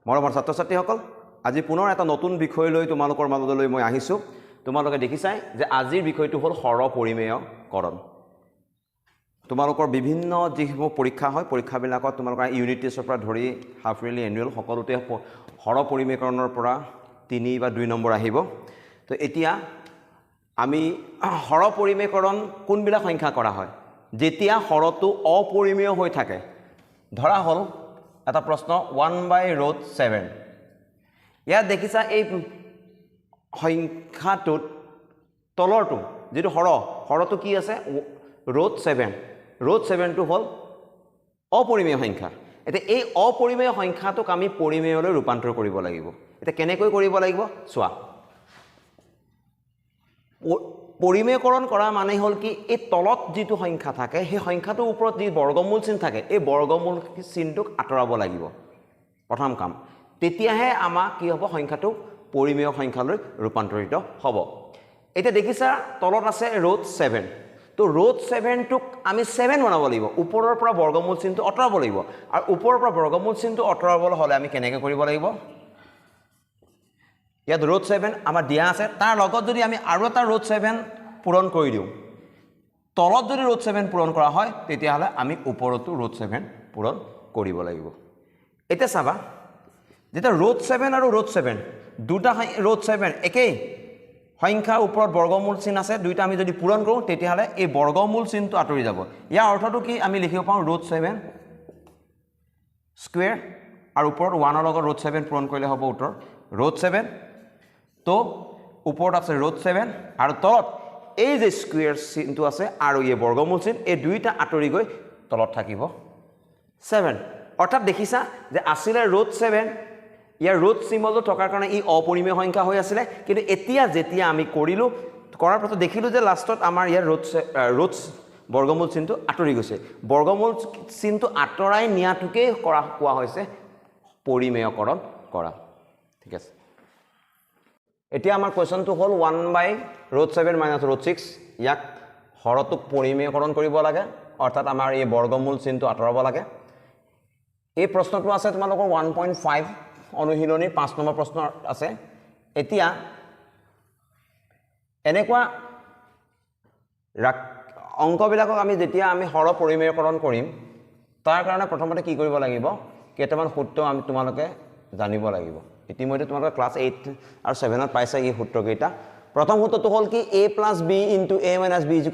মৰমৰ ছাত্ৰ-ছাত্ৰীসকল আজি পুনৰ এটা নতুন বিষয় লৈ তোমালোকৰ মাজলৈ মই আহিছো তোমালোকে দেখিছাই যে আজিৰ বিষয়টো হ'ল সৰপৰিমেয়কৰণ তোমালোকৰ বিভিন্ন যিসমূহ পৰীক্ষা হয় পৰীক্ষাবিলাকত তোমালোকৰ ইউনিট টেষ্টৰ পৰা ধৰি হাফ ইয়াৰলি এনুৱেল সকলোতে সৰপৰিমেয়কৰণৰ পৰা 3 বা 2 নম্বৰ আহিব তো এতিয়া আমি সৰপৰিমেয়কৰণ কোনবিলাক সংখ্যা কৰা হয় যেতিয়া হৰটো অপৰিমেয় হৈ থাকে ধৰা হ'ল এটা প্ৰশ্ন 1/√7 ইয়াত দেখিছা এই সংখ্যাটোত তলৰটো যেটো হৰটো কি আছে √7 টো হ'ল অপৰিমেয় সংখ্যা এতিয়া এই অপৰিমেয় সংখ্যাটোক আমি পৰিমেয়লৈ ৰূপান্তৰ কৰিব লাগিব এটা কেনেকৈ কৰিব লাগিব চোৱা পৰিমেয়কৰণ কৰা মানে হ'ল কি এই তলত যেটো সংখ্যা থাকে সেই সংখ্যাটোৰ ওপৰত যি বৰ্গমূল চিন থাকে এই বৰ্গমূল চিনটোক আঁতৰাব লাগিব প্ৰথম কাম তেতিয়াহে আমাক কি হ'ব সংখ্যাটো পৰিমেয় সংখ্যালৈ ৰূপান্তৰিত হ'ব এটা দেখিছা তলত আছে √7 তো √7 টোক আমি 7 বনাব লাগিব ওপৰৰ পৰা বৰ্গমূল চিনটো আঁতৰাব লাগিব আৰু ওপৰৰ পৰা বৰ্গমূল চিনটো আঁতৰাবলৈ হ'লে আমি কেনেকৈ কৰিব লাগিব ইয়াত √7 আমাৰ দিয়া আছে তাৰ লগত যদি আমি আৰু এটা √7 পূৰণ কৰি দিওঁ তলত যদি √7 পূৰণ কৰা হয় তেতিয়াহলে আমি ওপৰতো √7 পূৰণ কৰিব লাগিব এতিয়া চাবা যেটা √7 আৰু √7 দুটা √7 একেই সংখ্যা ওপৰত বৰ্গমূল চিন আছে দুইটা আমি যদি পূৰণ কৰো তেতিয়াহলে এই বৰ্গমূল চিনটো আঁতৰি যাব ইয়াৰ অৰ্থটো কি আমি লিখিব পাওঁ √7 স্কয়াৰ আৰু ওপৰত 1 ৰ লগত √7 পূৰণ কৰিলে হ'ব উত্তৰ √7 তো ওপৰত আছে √7 আৰু তলত এই যে স্কয়াৰ চিনটো আছে আৰু এই বৰ্গমূল চিন এই দুইটা আঁতৰি গৈ তলত থাকিব 7 অৰ্থাৎ দেখিছা যে আসিলে √7 ইয়াৰ ৰুট সিম্বলটো থকাৰ কাৰণে ই অপৰিমেয় সংখ্যা হৈ আছিল কিন্তু এতিয়া যেতিয়া আমি কৰিলো কৰাৰ পাছত দেখিলো যে লাষ্টত আমাৰ ইয়াৰ ৰুট বৰ্গমূল চিনটো আঁতৰি গৈছে বৰ্গমূল চিনটো আঁতৰাই নিয়াটোকে কৰা কোৱা হৈছে পৰিমেয়কৰণ কৰা ঠিক আছে এতিয়া আমাৰ কোৱেশ্চনটো হ'ল 1/√7 - √6 ইয়াক হৰটোক পৰিমেয়কৰণ কৰিব লাগে অৰ্থাৎ আমাৰ এই বৰ্গমূল চিনটো আঁতৰাব লাগে এই প্ৰশ্নটো আছে তোমালোকৰ 1.5 অনুশীলনী 5 নম্বৰ প্ৰশ্ন আছে এতিয়া এনেকুৱা অংকবিলাকক আমি যেতিয়া আমি হৰ পৰিমেয়কৰণ কৰিম তাৰ কাৰণে প্ৰথমতে কি কৰিব লাগিব কেইটামান সূত্ৰ আমি তোমালোকে জানিব লাগিব ইতিমধ্যে তোমালোকে ক্লাছ 8 আৰু 7 ত পাইছা এই সূত্ৰকেইটা প্ৰথম সূত্ৰটো হ'ল কি a + b * a - b =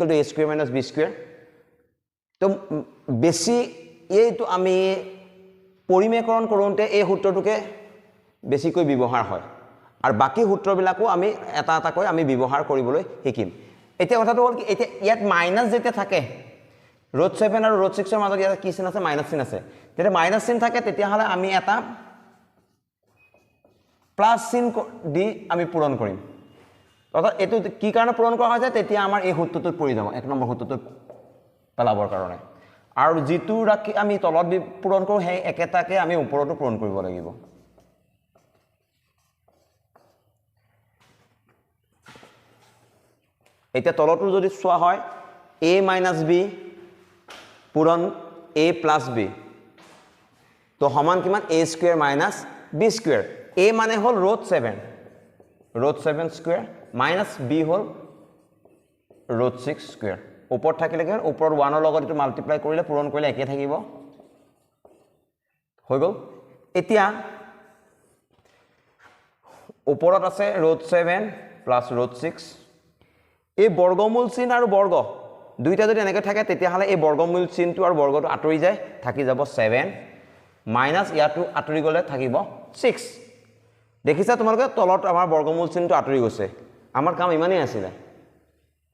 a² - b²। তো বেছি এইটো আমি পৰিমেয়কৰণ কৰোঁতে এই সূত্ৰটোকে বেছিকৈ ব্যৱহাৰ হয় আৰু বাকি সূত্ৰবিলাকো আমি এটা এটাকৈ আমি ব্যৱহাৰ কৰিবলৈ শিকিম এতিয়া কথাটো হ'ল কি এতিয়া ইয়াত মাইনাস যেতিয়া থাকে √7 আৰু √6 ৰ মাজত ইয়াত কি চিন আছে মাইনাস চিন আছে যেতিয়া মাইনাস চিন থাকে তেতিয়াহলে আমি এটা প্লাস চিন দি আমি পূৰণ কৰিম অৰ্থাৎ এটো কি কাৰণে পূৰণ কৰা হয় যে তেতিয়া আমাৰ এই সূত্ৰটোত পৰি যাব এক নম্বৰ সূত্ৰটোত পেলাবৰ কাৰণে আৰু যেটো ৰাখি আমি তলত পূৰণ কৰো সেই একেটাকে আমি ওপৰতো পূৰণ কৰিব লাগিব এতিয়া তলটো যদি চোৱা হয় a - b পূৰণ a + b তো সমান কিমান a² - b²। a মানে হ'ল √7 স্কয়াৰ - b হ'ল √6 স্কয়াৰ ওপৰত থাকিলে কি ওপৰত 1 ৰ লগত এটো মাল্টিপ্লাই কৰিলে পূৰণ কৰিলে একে থাকিব হৈ গল এতিয়া ওপৰত আছে √7 + √6 এই বৰ্গমূল চিন আৰু বৰ্গ দুইটা যদি এনেকৈ থাকে তেতিয়াহলে এই বৰ্গমূল চিনটো আৰু বৰ্গটো আঁতৰি যায় থাকি যাব 7 মাইনাস ইয়াটো আঁতৰি গলে থাকিব 6 দেখিছা তোমালোকে তলত আমাৰ বৰ্গমূল চিনটো আঁতৰি গৈছে আমাৰ কাম ইমানেই আছিল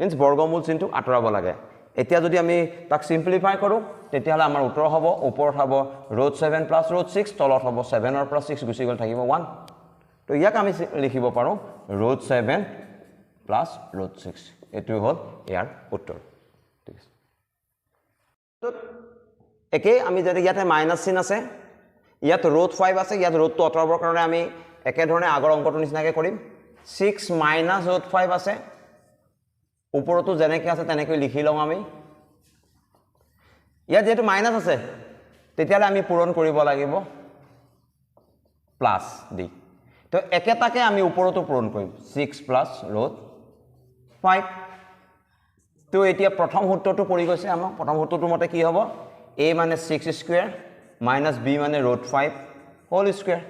মিন্স বৰ্গমূল চিনটো আঁতৰাব লাগে এতিয়া যদি আমি তাক সিম্পলিফাই কৰো তেতিয়াহলে আমাৰ উত্তৰ হ'ব ওপৰত হ'ব √7 + √6 তলত হ'ব 7 ৰ পৰা 6 গুচি গল থাকিব 1 তো ইয়াক আমি লিখিব পাৰো √7 + √6 এটো হ'ল ইয়াৰ উত্তৰ ঠিক আছে তো একে আমি যদি ইয়াতে মাইনাস চিন আছে ইয়াত √5 আছে ইয়াত √টো আঁতৰাবৰ কাৰণে আমি একে ধৰণে আগৰ অংকটো নিচিনাকৈ কৰিম 6 - √5 আছে ওপৰতো যেনেকৈ আছে তেনেকৈ লিখি লওঁ আমি ইয়াত যেটো মাইনাস আছে তেতিয়ালে আমি পূৰণ কৰিব লাগিব প্লাছ ডি তো একেটাকে আমি ওপৰতো পূৰণ কৰিম 6 প্লাছ ৰুট 5 তো এতিয়া প্ৰথম সূত্ৰটো পৰি গৈছে আমাৰ প্ৰথম সূত্ৰটো মতে কি হ'ব a মানে 6 স্কয়াৰ মাইনাস b মানে ৰুট 5 হোল স্কয়াৰ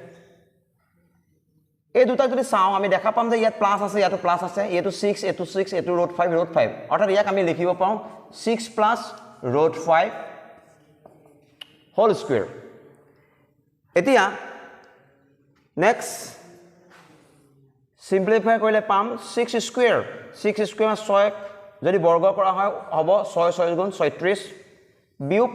এই দুটা যদি চাও আমি দেখা পাম যে ইয়াত প্লাস আছে ইয়াতো প্লাস আছে এটো 6 এটো 6 এটো ৰুট 5 অৰ্থাৎ ইয়াক আমি লিখিব পাও 6 প্লাস ৰুট 5 হোল স্কয়াৰ এতিয়া নেক্সট সিম্পলিফাই কৰিলে পাম 6 স্কয়াৰ 6 স্কয়াৰ 6 যদি বৰ্গ কৰা হয় হ'ব 6 6 গুণ 36 বিয়োগ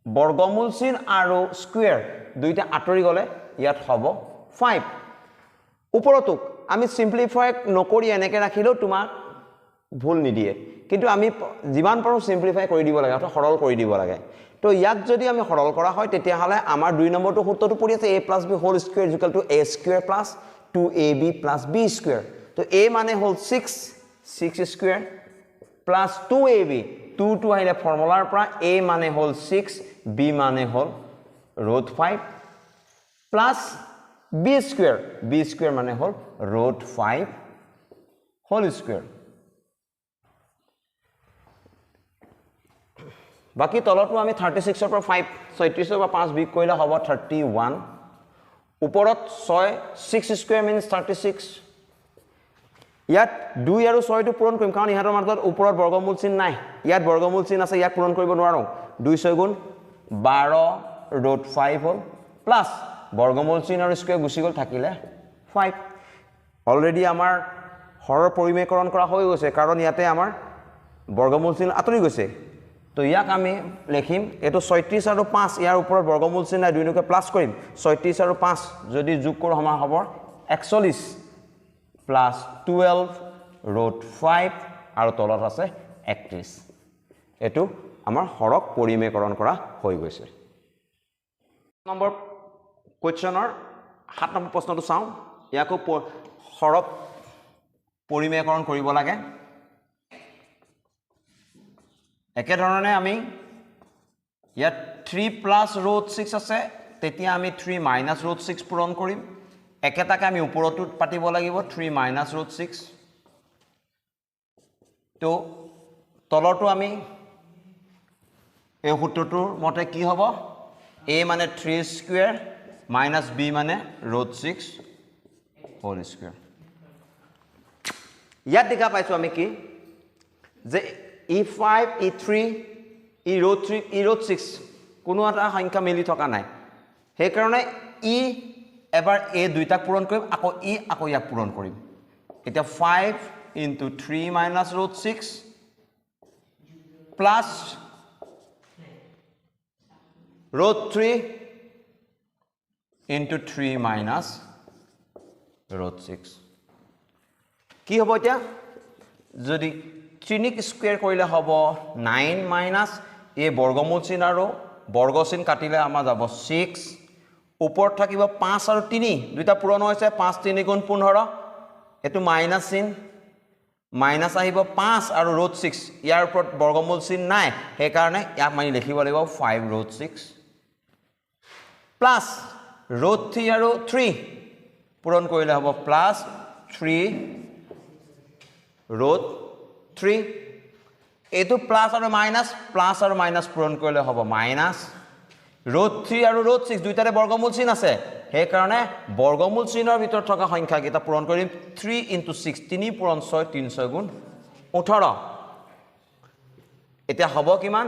বৰ্গমূল চিন আৰু স্কয়াৰ দুইটা আঁতৰি গলে ইয়াত হ'ব 5 ওপৰতক আমি সিম্পলিফাই নকৰি এনেকে ৰাখিলো তোমাক ভুল নিদিয়ে কিন্তু আমি যিমান পাৰো সিম্পলিফাই কৰি দিব লাগে অৰ্থাৎ সৰল কৰি দিব লাগে তো ইয়াক যদি আমি সৰল কৰা হয় তেতিয়া হলে আমাৰ 2 নম্বৰটো সূত্ৰটো পৰি আছে a + b whole square = a square + 2ab + b square তো a মানে হল 6 স্কয়াৰ + 2ab 2 টু আহিলে ফৰ্মুলাৰ পৰা a মানে হল 6 b মানে হল ৰুট 5 প্লাস b স্কয়াৰ মানে হল ৰুট 5 হোল স্কয়াৰ বাকি তলটো আমি 36 ৰ পৰা 5 36 ৰ পৰা 5 বিয়োগ কৰিলে হ'ব 31 ওপৰত 6 স্কয়াৰ মিন্স 36 ইয়াত 2 আৰু 6 টো পূৰণ কৰিম কাৰণ ইহাতৰ মাজত ওপৰত বৰ্গমূল চিন নাই ইয়াত বৰ্গমূল চিন আছে ইয়াক পূৰণ কৰিব নোৱাৰো 2 6 গুণ 12 ৰুট 5 হল প্লাস বৰ্গমূল চিন আৰু স্কয়াৰ গুচি গল থাকিলে 5 অলৰেডি আমাৰ হৰৰ পৰিমেয়কৰণ কৰা হৈ গৈছে কাৰণ ইয়াতে আমাৰ বৰ্গমূল চিন আঁতৰি গৈছে তো ইয়াক আমি লিখিম এটো 36 আৰু 5 ইয়াৰ ওপৰত বৰ্গমূল চিন নাই দুইনোকে প্লাস কৰিম 36 আৰু 5 যদি যোগ কৰো আমাৰ হ'ব 41 প্লাস 12 ৰুট 5 আৰু তলত আছে 31 এটো আমাৰ হৰক পৰিমেয়কৰণ কৰা হৈ গৈছে নম্বৰ কোৱেশ্চনৰ 7 নম্বৰ প্ৰশ্নটো চাও ইয়াকো হৰক পৰিমেয়কৰণ কৰিব লাগে একে ধৰণে আমি ইয়াত 3 প্লাস ৰুট 6 আছে তেতিয়া আমি 3 মাইনাস ৰুট 6 পূৰণ কৰিম একেটাকে আমি ওপৰটো পাতিব লাগিব 3 মাইনাস ৰুট 6 তো তলটো আমি এই সূত্ৰটোৰ মতে কি হ'ব a মানে 3 স্কয়াৰ মাইনাস b মানে ৰুট 6 হোল স্কয়াৰ ইয়াত দেখা পাইছো আমি কি যে e5 e3 e root 3 e root 6 কোনো এটা সংখ্যা মিলি থকা নাই সেই কাৰণে e এবাৰ a দুইটাক পূৰণ কৰিম আকৌ ইয়াক পূৰণ কৰিম এটা 5 * 3 - ৰুট 6 প্লাস ৰুট 3 * 3 - ৰুট 6 কি হ'ব এতিয়া যদি 3 ক স্কয়াৰ কৰিলে হ'ব 9 - এই বৰ্গমূল চিন আৰু বৰ্গ চিন কাটিলে আমাৰ যাব 6 ওপৰত থাকিব 5 আৰু 3 দুইটা পূৰণ হৈছে 5 3 গুণ 15 এটো মাইনাস চিন মাইনাস আহিব 5 আৰু ৰুট 6 ইয়াৰ ওপৰত বৰ্গমূল চিন নাই সেই কাৰণে ইয়াক আমি লিখিব লাগিব 5 ৰুট 6 প্লাস ৰুট 3 আৰু 3 পূৰণ কৰিলে হ'ব প্লাস 3 ৰুট 3 এটো প্লাস আৰু মাইনাস পূৰণ কৰিলে হ'ব মাইনাস ৰুট 3 আৰু ৰুট 6 দুইটাৰে বৰ্গমূল চিন আছে সেই কাৰণে বৰ্গমূল চিনৰ ভিতৰত থকা সংখ্যা কিটা পূৰণ কৰিম 3 * 6 3 পূৰণ 6 3 6 গুণ 18 এতিয়া হ'ব কিমান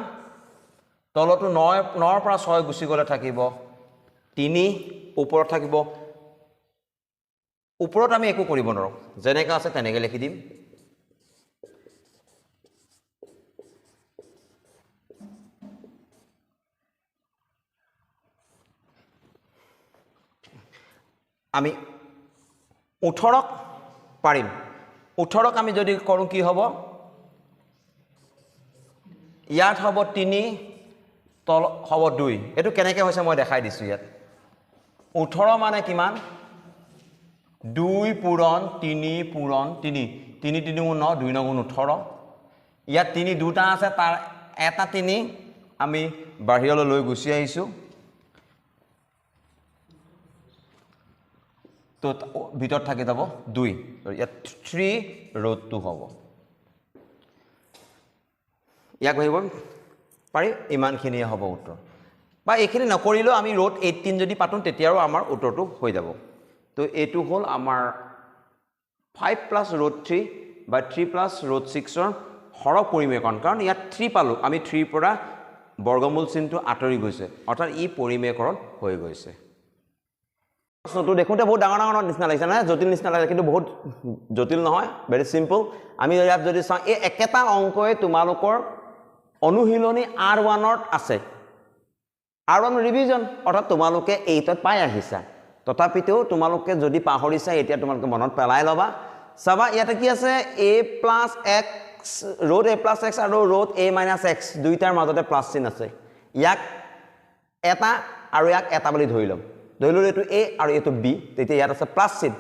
তলটো 9 ৰ পৰা 6 গুচি গলে থাকিব 3 ওপৰত থাকিব ওপৰত আমি একো কৰিব নোৱাৰো যেনেকা আছে তেনেকে লিখি দিম আমি 18ক পাৰিম 18ক আমি যদি কৰো কি হ'ব ইয়াত হ'ব 3 তল হ'ব 2 এটো কেনেকৈ হৈছে মই দেখাই দিছো ইয়াত 18 মানে কিমান 2 পূৰণ 3 পূৰণ 3 3 3 গুণ 9 2 9 গুণ 18 ইয়াত 3 দুটা আছে তাৰ এটা 3 আমি বাহিৰলৈ লৈ গুছি আহিছো তো ভিতৰত থাকি যাব 2 ইয়াত 3 ৰুট 2 হ'ব ইয়াক ভাবিব পাৰি ইমানখিনিয়ে হ'ব উত্তৰ বা এইখিনি নকৰিলেও আমি ৰুট 18 যদি পাতোঁ তেতিয়াও আমাৰ উত্তৰটো হৈ যাব তো এইটো হ'ল আমাৰ 5 প্লাছ ৰুট 3 বা 3 প্লাছ ৰুট 6 হৰক পৰিমেয়কৰণ কাৰণ ইয়াত 3 পালোঁ আমি 3 পৰা বৰ্গমূল চিনটো আঁতৰি গৈছে অৰ্থাৎ ই পৰিমেয়কৰণ হৈ গৈছে প্ৰশ্নটো দেখোঁতে বহুত ডাঙৰ ডাঙৰ নিচিনা লাগিছে না জটিল নিচিনা লাগে কিন্তু বহুত জটিল নহয় ভেৰি চিম্পল আমি ইয়াত যদি চাওঁ এই একেটা অংকই তোমালোকৰ অনুশীলনী R1ত আছে R1 ৰিভিজন অৰ্থাৎ তোমালোকে 8ত পাই আহিছা তথাপিতো তোমালোকে যদি পাহৰিছা এতিয়া তোমালোকে মনত পেলাই ল'বা চাবা ইয়াতে কি আছে a plus x root a plus x আৰু ৰুট a minus x দুইটাৰ মাজতে প্লাছ চিন আছে ইয়াক এটা আৰু ইয়াক এটা বুলি ধৰি ল'ম ধৰি লওঁ এইটো a আৰু এইটো b তেতিয়া ইয়াত আছে প্লাছ চিন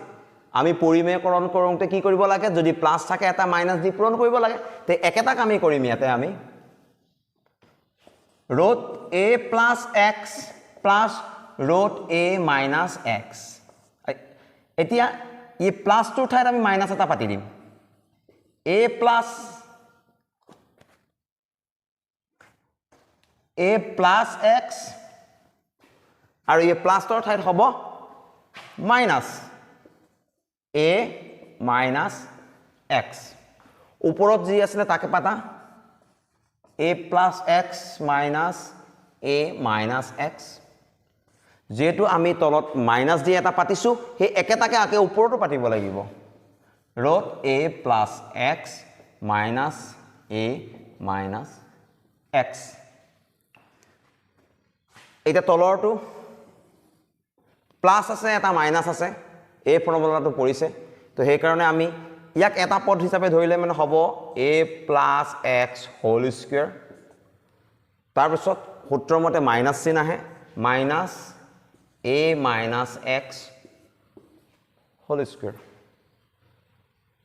আমি পৰিমেয়কৰণ কৰোঁতে কি কৰিব লাগে যদি প্লাছ থাকে এটা মাইনাছ দি পূৰণ কৰিব লাগে তে একেটা কামেই কৰিম ইয়াতে আমি root a plus x plus root a minus x এতিয়া এই প্লাছটোৰ ঠাইত আমি মাইনাছ এটা পাতি দিম a plus x আৰু এই প্লাছটোৰ ঠাইত হ'ব মাইনাছ a minus x ওপৰত যি আছিলে তাকে পাতা a plus x minus a minus x যেহেতু আমি তলত মাইনাছ দি এটা পাতিছোঁ সেই একেটাকে আকে ওপৰতো পাতিব লাগিব root a plus x minus a minus x এটা তলৰটো প্লাছ আছে এটা মাইনাছ আছে এই ফৰ্মুলাটো পৰিছে তো সেই কাৰণে আমি ইয়াক এটা পদ হিচাপে ধৰিলে মানে হ'ব a plus x whole square তাৰ পিছত সূত্ৰৰ মতে মাইনাছ চিন আহে minus a minus x whole square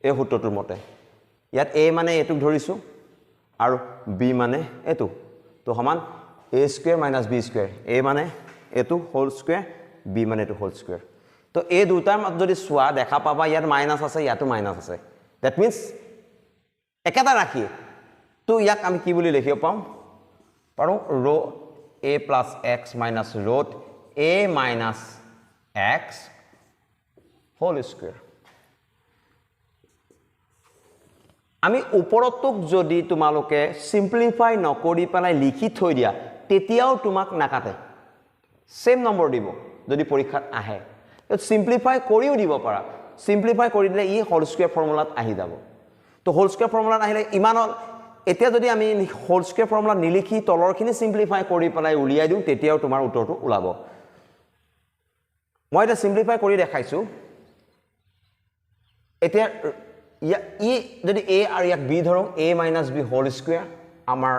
এই সূত্ৰটোৰ মতে ইয়াত a মানে এটুক ধৰিছো আৰু b মানে এটু তো সমান a square minus b square a মানে এটু হোল স্কয়াৰ b মানে এটু হোল স্কয়াৰ তো এই দুটাৰ মাজত যদি চোৱা দেখা পাবা ইয়াত মাইনাছ আছে ইয়াতো মাইনাছ আছে দ্যাট মিন্স একেটা ৰাখি তো ইয়াক আমি কি বুলি লিখিব পাম পাৰো ৰো a plus x minus root a minus x whole square আমি ওপৰতক যদি তোমালোকে সিম্পলিফাই নকৰি পেলাই লিখি থৈ দিয়া তেতিয়াও তোমাক নাকাটে সেম নম্বৰ দিব যদি পৰীক্ষাত আহে তো সিম্পলিফাই কৰিও দিব পাৰা সিম্পলিফাই কৰি দিলে ই হোল স্কয়াৰ ফৰ্মুলাত আহি যাব তো হোল স্কয়াৰ ফৰ্মুলাত আহিলে ইমান এতিয়া যদি আমি হোল স্কয়াৰ ফৰ্মুলা নিলিখি তলৰখিনি সিম্পলিফাই কৰি পেলাই উলিয়াই দিওঁ তেতিয়াও তোমাৰ উত্তৰটো ওলাব মই এটা সিম্পলিফাই কৰি দেখাইছো এতিয়া ই যদি a আৰু ইয়াক b ধৰো a minus b whole square আমাৰ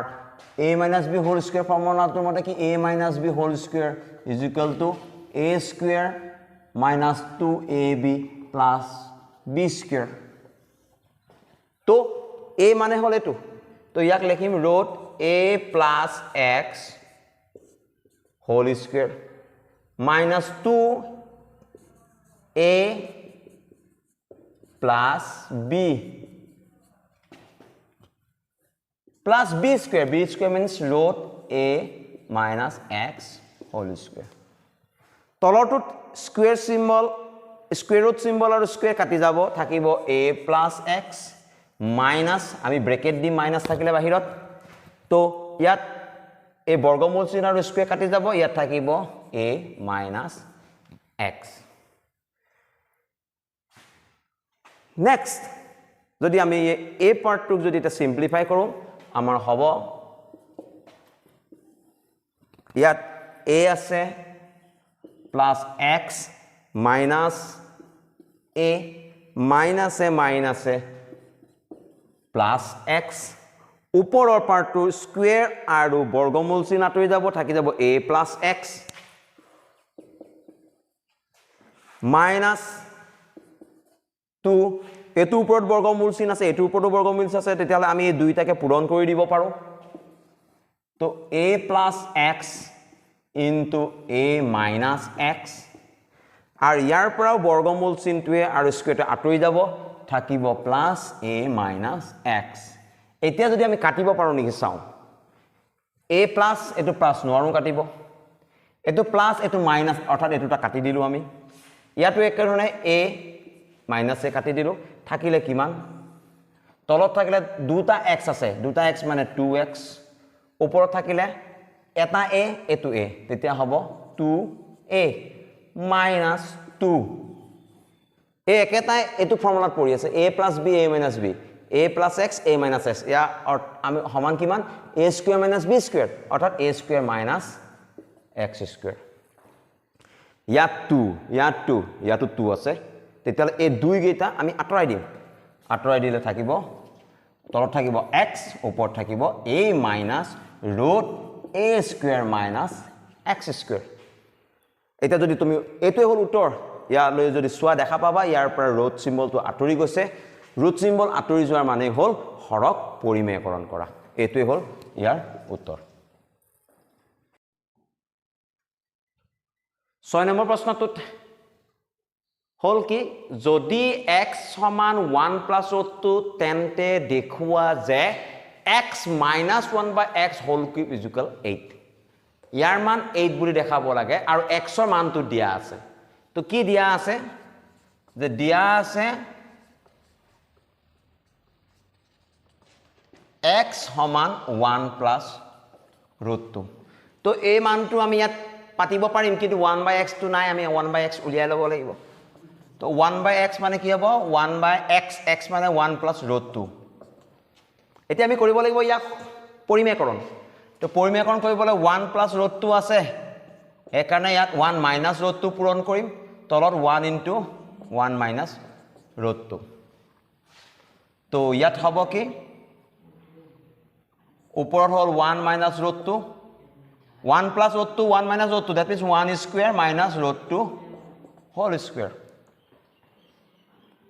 a minus b whole square ফৰ্মুলাটোৰ মতে কি a minus b whole square is equal to a square minus 2ab plus b square তো a মানে হল এটো তো ইয়াক লিখিম root a plus x whole square minus 2a plus b plus b square means root a minus x whole square তলৰটো square symbol square root symbol আৰু square কাটি যাব থাকিব a plus x minus আমি ব্ৰেকেট দি minus থাকিলে বাহিৰত তো ইয়াত এই বৰ্গমূল চিহ্ন আৰু স্কয়াৰ কাটি যাব ইয়াত থাকিব a minus x নেক্সট যদি আমি এই পাৰ্টটোক যদি এটা সিম্পলিফাই কৰো আমাৰ হ'ব ইয়াত a আছে plus x minus a minus a plus x ওপৰৰ পাৰ্টটো স্কয়াৰ আৰু বৰ্গমূল চিহ্ন আঁতৰি যাব থাকি যাব a প্লাস x মাইনাস 2 এটো ওপৰত বৰ্গমূল চিহ্ন আছে এটো ওপৰতো বৰ্গমূল চিহ্ন আছে তেতিয়ালে আমি এই দুইটাকে পূৰণ কৰি দিব পাৰো তো a plus x into a minus x আৰু ইয়াৰ পৰাও বৰ্গমূল চিনটোৱে আৰু স্কুৱেৰটো আঁতৰি যাব থাকিব প্লাছ a মাইনাছ এক্স এতিয়া যদি আমি কাটিব পাৰোঁ নেকি চাওঁ a প্লাছ এইটো প্লাছ নোৱাৰোঁ কাটিব এইটো প্লাছ এইটো মাইনাছ অৰ্থাৎ এইটোটা কাটি দিলোঁ আমি ইয়াতো একেধৰণে a মাইনাছ a কাটি দিলোঁ থাকিলে কিমান তলত থাকিলে দুটা x আছে দুটা x মানে 2x ওপৰত থাকিলে এটা a এটো a তেতিয়া হ'ব 2a minus 2 a একেটাই এটো ফৰ্মুলাত পৰি আছে a plus b a minus b a plus x a minus x ইয়া আমি সমান কিমান a square minus b square অৰ্থাৎ a square minus x square ইয়াত 2 ইয়াতো 2 আছে তেতিয়ালে এই দুই গেটা আমি আঁতৰাই দিলে থাকিব তলত থাকিব x ওপৰত থাকিব a minus root a square minus x square এটা যদি তুমি এটোই হল উত্তৰ ইয়ালৈ যদি সোৱা দেখা পাবা ইয়াৰ পৰা ৰুট সিম্বলটো আঁতৰি গৈছে ৰুট সিম্বল আঁতৰি যোৱাৰ মানে হল হৰক পৰিমেয়কৰণ কৰা এটোই হল ইয়াৰ উত্তৰ 6 নম্বৰ প্ৰশ্নটোত হল কি যদি x সমান 1 প্লাস ৰুট 2 তেন্তে দেখুৱা যে x minus 1 by x whole cube is equal 8 ইয়াৰ মান 8 বুলি দেখাব লাগে আৰু x ৰ মানটো দিয়া আছে তো কি দিয়া আছে যে দিয়া আছে x সমান 1 প্লাস ৰুট 2 তো এই মানটো আমি ইয়াত পাতিব পাৰিম কিন্তু 1 by x টো নাই আমি 1 by x উলিয়াই ল'ব লাগিব তো 1 by x মানে কি হ'ব 1 by x মানে 1 প্লাস ৰুট 2 এতিয়া আমি কৰিব লাগিব ইয়াক পৰিমেয়কৰণ তো পৰিমেয়কৰণ কৰিবলৈ 1 প্লাস ৰুট 2 আছে একাৰণে ইয়াত 1 মাইনাস ৰুট 2 পূৰণ কৰিম তলত 1 into 1 মাইনাস ৰুট 2 তো ইয়াত হ'ব কি ওপৰত হল 1 minus root 2 1 plus root 2 1 minus root 2 that means 1 square minus root 2 whole square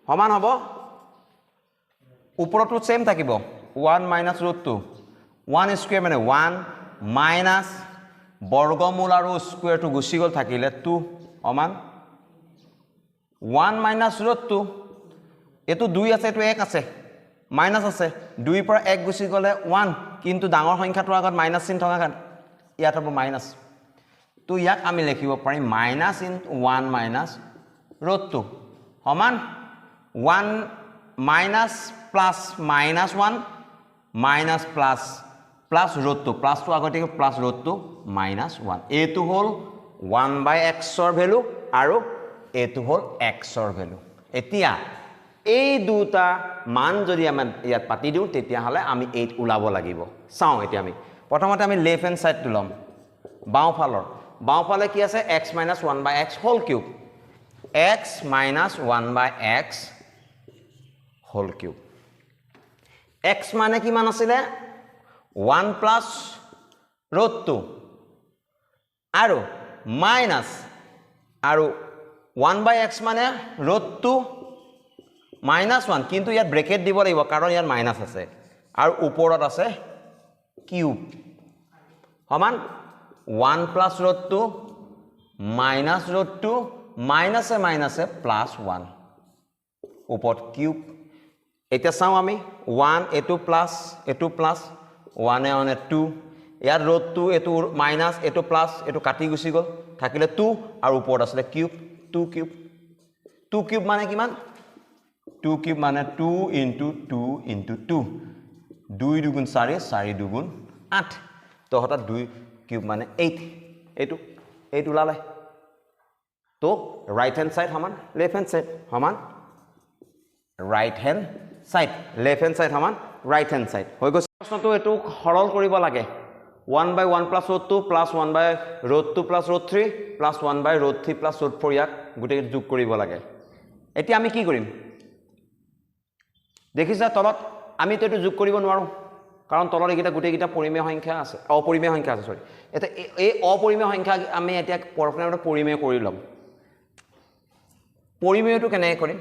সমান হ'ব ওপৰটো সেম থাকিব 1 minus root 2 1 square মানে 1 minus বৰ্গমূল আৰু স্কয়াৰটো গুছি গল থাকিলে 2 সমান 1 minus root 2 এটো 2 আছে এটো 1 আছে মাইনাস আছে 2 পৰা 1 গুছি গলে 1 কিন্তু ডাঙৰ সংখ্যাটোৰ আগত মাইনাস চিন থকা কাৰণ ইয়াত হ'ব মাইনাস তো ইয়াক আমি লিখিব পাৰিম মাইনাস ইন 1 মাইনাস ৰুট 2 সমান 1 minus plus minus 1 minus plus plus root 2 plus তো আগতে প্লাস ৰুট 2 মাইনাস 1 এটো হল 1 বাই x ৰ ভ্যালু আৰু এটো হল x ৰ ভ্যালু এতিয়া এই দুটা মান যদি আমি ইয়াত পাতি দিও তেতিয়া হলে আমি 8 উলাব লাগিব চাও এতিয়া আমি প্ৰথমতে আমি লেফট হ্যান্ড সাইড লম বাওঁফালে কি আছে x - 1 by x whole cube x - 1 by x whole cube x মানে কি মান আছিল 1 plus root 2 আৰু minus আৰু 1 by x মানে root 2 minus 1 কিন্তু ইয়াত ব্ৰেকেট দিব লাগিব কাৰণ ইয়াত মাইনাস আছে আৰু ওপৰত আছে cube সমান 1 plus root 2 minus root 2 minus এ plus 1 ওপৰত cube এটা চাও আমি 1 এটো plus 1 এ অনে 2 ইয়াৰ root 2 এটো minus এটো plus এটো কাটি গুছি গল থাকিলে 2 আৰু ওপৰত আছে cube 2 cube মানে কিমান 2 cube মানে 2 into 2 into 2 2 দুগুণ 4 4 দুগুণ 8 তো হঠাৎ 2 কিউব মানে 8 এইটো লালে তো রাইট হ্যান্ড সাইড সমান লেফট হ্যান্ড সাইড সমান right hand side left hand side সমান রাইট হ্যান্ড সাইড হৈ গৈছে প্ৰশ্নটো এটো সৰল কৰিব লাগে 1 by 1 plus root 2 plus 1 by root 2 plus root 3 plus 1 by root 3 plus root 4 ইয়াক গুটেই যোগ কৰিব লাগে এতিয়া আমি কি কৰিম দেখিছা তলত আমি তো এটো যোগ কৰিব নোৱাৰো কাৰণ তলৰ এইটা গুটেইটা পৰিমেয় সংখ্যা আছে অপৰিমেয় সংখ্যা আছে সৰি এটা এই অপৰিমেয় সংখ্যা আমি এতিয়া পৰফ্লেমটো পৰিমেয় কৰি লম পৰিমেয়টো কেনে কৰিম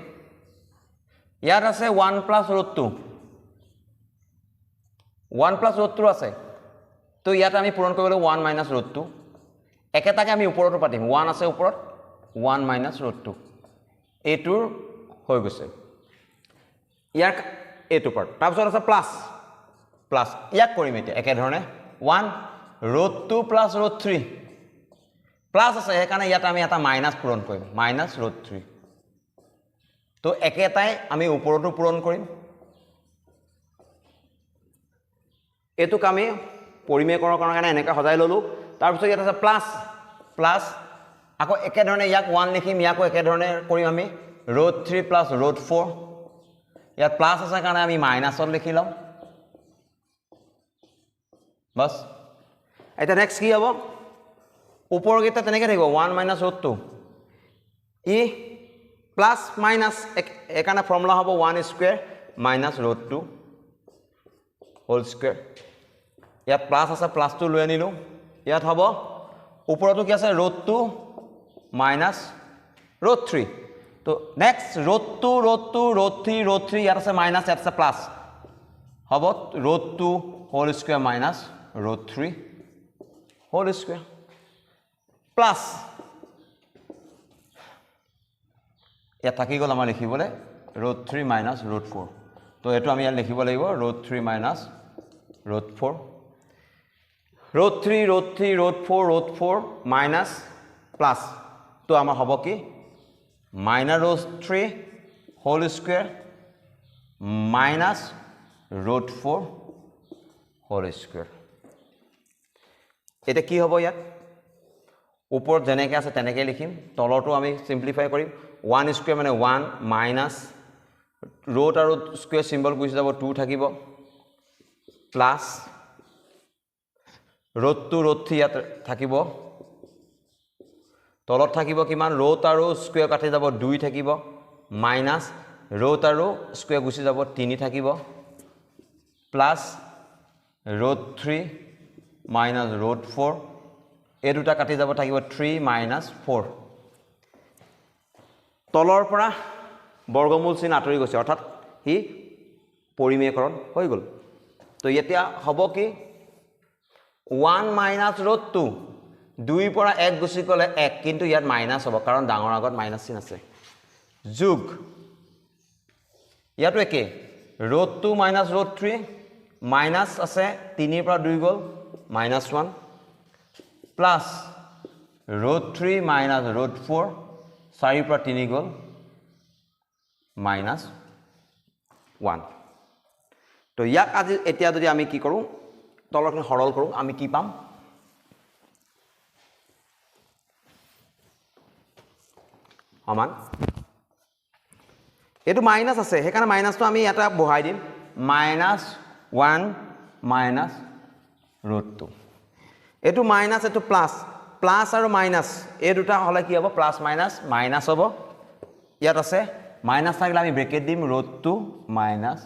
ইয়াত আছে 1 plus root 2 1 plus root 2 আছে তো ইয়াত আমি পূৰণ কৰিবলৈ 1 minus root 2 একেটাকে আমি ওপৰটো পাতিম 1 আছে ওপৰত 1 minus root 2 এইটোৰ হৈ গৈছে ইয়াৰ এইটো পাৰ্ট তাৰপিছত আছে প্লাছ প্লাছ ইয়াক কৰিম এতিয়া একে ধৰণে 1 root 2 plus root 3 প্লাছ আছে সেইকাৰণে ইয়াত আমি এটা মাইনাছ পূৰণ কৰিম মাইনাছ root 3 তো একেটাই আমি ওপৰতো পূৰণ কৰিম এটো কামে পৰিমেয়কৰণৰ কাৰণে এনেকা সজাই ললো তাৰপিছত ইয়াত আছে প্লাছ প্লাছ আকৌ একে ধৰণে ইয়াক 1 লিখিম ইয়াকো একে ধৰণে কৰিম আমি root 3 plus root 4 ইয়াত প্লাছ আছে কাৰণে আমি মাইনাছত লিখি লম বাস এটা নেক্সট কি হ'ব ওপৰৰ গিটা তেনেকৈ থাকিব 1 minus root 2 ই প্লাছ মাইনাছ একাৰণে ফৰ্মুলা হ'ব 1 square minus root 2 whole square ইয়াত প্লাছ আছে প্লাছটো লৈ আনিলো ইয়াত হ'ব ওপৰতো কি আছে root 2 minus root 3 তো next root 2 root 2 root 3 root 3 ইয়াত আছে মাইনাছ ইয়াত আছে প্লাছ হ'ব root 2 whole square minus root 3 whole square plus ইয়াত থাকি গ'ল আমাৰ লিখিবলৈ root 3 minus root 4 তো এটো আমি ইয়াত লিখিব লাগিব root 3 minus root 4 root 3 root 3 root 4 root 4 minus plus তো আমাৰ হ'ব কি minus root 3 whole square minus root 4 whole square এটা কি হ'ব ইয়াত ওপৰত যেনেকৈ আছে তেনেকৈ লিখিম তলটো আমি সিম্পলিফাই কৰিম 1 স্কয়াৰ মানে 1 মাইনাস ৰুট আৰু স্কয়াৰ সিম্বল গুছি যাব 2 থাকিব প্লাস ৰুট 2 ৰুট 3 ইয়াত থাকিব তলত থাকিব কিমান ৰুট আৰু স্কয়াৰ কাটি যাব 2 থাকিব মাইনাস ৰুট আৰু স্কয়াৰ গুছি যাব 3 থাকিব প্লাস ৰুট 3 minus root 4 এই দুটা কাটি যাব থাকিব 3 minus 4 তলৰ পৰা বৰ্গমূল চিন আঁতৰি গৈছে অৰ্থাৎ হি পৰিমেয়কৰণ হৈ গল তো এতিয়া হ'ব কি 1 minus root 2 2 পৰা 1 গুছি গলে 1 কিন্তু ইয়াত মাইনাস হ'ব কাৰণ ডাঙৰ আগত মাইনাস চিন আছে যোগ ইয়াতো একে root 2 minus root 3 মাইনাস আছে 3 পৰা 2 গল minus 1 plus root 3 minus root 4 4 পৰা 3 গল minus 1 তো ইয়াক আজি এতিয়া যদি আমি কি কৰো তলৰখিনি সৰল কৰো আমি কি পাম সমান এটো মাইনাস আছে হেকাৰণে মাইনাসটো আমি এটা বহাই দিম minus 1 minus root 2 এটো মাইনাস এটো প্লাস প্লাস আৰু মাইনাস এই দুটা হলে কি হ'ব প্লাস মাইনাস মাইনাস হ'ব ইয়াত আছে মাইনাস থাকিলে আমি ব্ৰেকেট দিম root 2 minus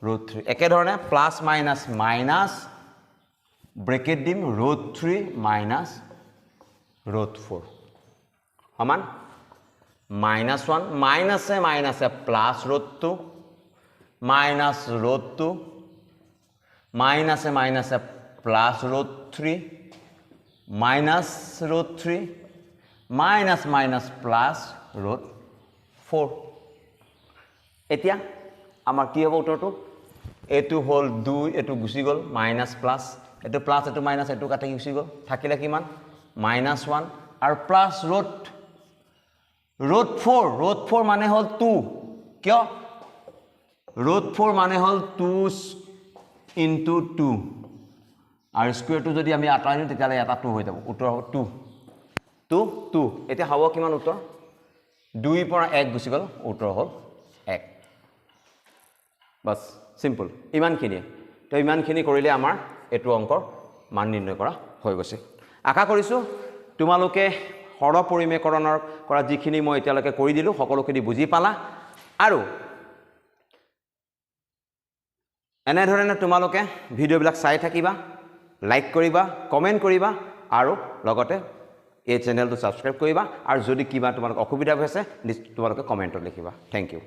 root 3 একে ধৰণে প্লাস মাইনাস মাইনাস ব্ৰেকেট দিম root 3 minus root 4 সমান minus 1 minus है plus root 2 minus root 2 minus है plus root 3 minus root 3 minus plus root 4 এতিয়া আমাৰ কি হ'ব উত্তৰটো এটো হল 2 এটো গুছি গল minus plus এটো plus এটো minus এটো কাটি গুছি গল থাকিলে কিমান minus 1 আৰু plus root 4 মানে হল 2 কিয় root 4 মানে হল 2 into 2 আর স্কয়ার টু যদি আমি আঁতৰাই দিওঁ তেতিয়ালে এটা 2 হৈ যাব উত্তৰ হ'ব 2 এতিয়া হ'ব কিমান উত্তৰ 2 পৰা 1 গুছি গল উত্তৰ হ'ল 1 বাস সিম্পল ইমানখিনি তো ইমানখিনি কৰিলে আমাৰ এটো অংকৰ মান নিৰ্ণয় কৰা হৈ গৈছে আশা কৰিছো তোমালোকে হৰ পৰিমেয়কৰণৰ কৰা যিখিনি মই এতিয়ালৈকে কৰি দিলো সকলোখিনি বুজি পালা আৰু এনে ধৰণে তোমালোকে ভিডিওবিলাক চাই থাকিবা লাইক কৰিবা কমেন্ট কৰিবা আৰু লগতে এই চেনেলটো সাবস্ক্ৰাইব কৰিবা আৰু যদি কিবা তোমালোক অসুবিধা হৈছে তোমালোকে কমেন্টত লিখিবা থ্যাংক ইউ